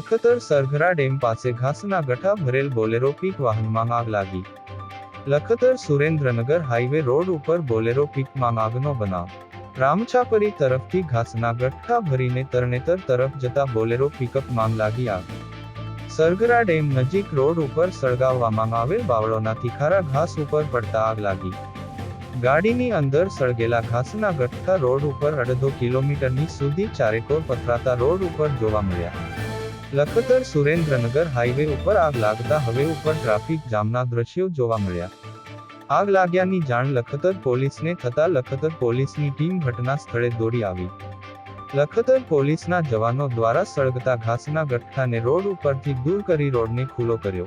Lakhtar સરઘરા dam પાસે ઘાસના ગઠ્ઠા ભરેલ બોલેરો પીક વાહનમાં આગ લાગી. લખતર સુરેન્દ્રનગર હાઈવે રોડ ઉપર બોલેરો પીકમાં આગનો બનાવ. રામછાપરી તરફથી ઘાસના ગઠ્ઠા ભરીને તરણેતર તરફ જતા બોલેરો પિકઅપમાં લાગી આગ. સરઘરા ડેમ નજીક રોડ ઉપર સળગાવવામાં આવેલ બાવળોના તીખારા ઘાસ ઉપર પડતા આગ લાગી. ગાડીની અંદર સળગેલા ઘાસના ગઠ્ઠા રોડ ઉપર અડધો કિલોમીટરની સુધી ચારેકોર પથરાતા રોડ ઉપર જોવા મળ્યા. લખતર સુરેન્દ્રનગર હાઈવે ઉપર આગ લાગતા હવે ઉપર ટ્રાફિક જામના દ્રશ્યો જોવા મળ્યા. આગ લાગ્યાની જાણ લખતર પોલીસને થતા લખતર પોલીસની ટીમ ઘટના સ્થળે દોડી આવી. લખતર પોલીસના જવાનો દ્વારા સળગતા ઘાસના ગઠ્ઠાને રોડ ઉપરથી દૂર કરી રોડને ખુલ્લો કર્યો.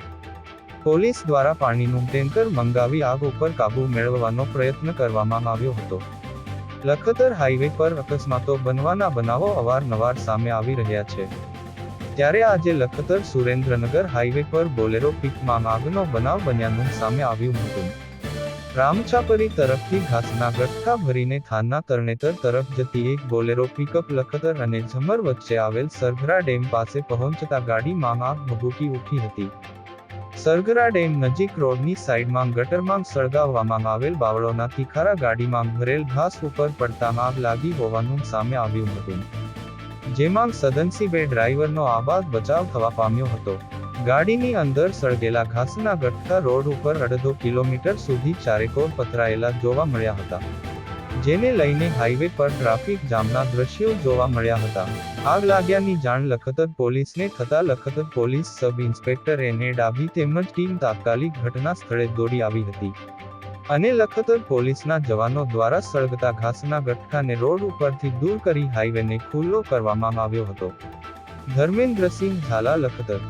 પોલીસ દ્વારા પાણીનું ટેન્કર મંગાવી આગ ઉપર કાબુ મેળવવાનો પ્રયત્ન કરવામાં આવ્યો હતો. લખતર હાઈવે પર અકસ્માતો બનવાના બનાવો અવારનવાર સામે આવી રહ્યા છે. ત્યારે આજે લખતર સુરેન્દ્રનગર હાઈવે પર બોલેરો પિકમાં આગનો બનાવ બન્યાનું સામે આવ્યું હતું. રામછાપરી તરફથી ઘાસના ગઠ્ઠા ભરીને થાનના તરણેતર તરફ જતી એક બોલેરો પિકઅપ લખતર અને ઝમર વચ્ચે આવેલ સરઘરા ડેમ પાસે પહોંચતા ગાડીમાં આગ ભભૂકી ઉઠી હતી. સરઘરા ડેમ નજીક રોડની સાઈડમાં ગટરમાં સળગાવવામાં આવેલ બાવળોના તીખારા ગાડીમાં ભરેલ ઘાસ ઉપર પડતા આગ લાગી હોવાનું સામે આવ્યું હતું. જેમાં સદનસીબે ડ્રાઈવરનો આબાદ બચાવ થવા પામ્યો હતો. ગાડીની અંદર સળગેલા ઘાસના ગઠ્ઠા રોડ ઉપર અડધો કિલોમીટર સુધી ચારેકોર પથરાયેલા જોવા મળ્યા હતા. જેને લઈને હાઈવે પર ટ્રાફિક જામના દ્રશ્યો જોવા મળ્યા હતા. આગ લાગ્યાની જાણ લખતર પોલીસને થતા લખતર પોલીસ સબ ઇન્સ્પેક્ટર એને ડાભી તેમજ ટીમ તાત્કાલિક ઘટના સ્થળે દોડી આવી હતી અને લખતર પોલીસના જવાનો દ્વારા સળગતા ઘાસના ગઠ્ઠાને રોડ ઉપરથી દૂર કરી હાઈવેને ખુલ્લો કરવામાં આવ્યો હતો. ધર્મેન્દ્રસિંહ ઝાલા, લખતર.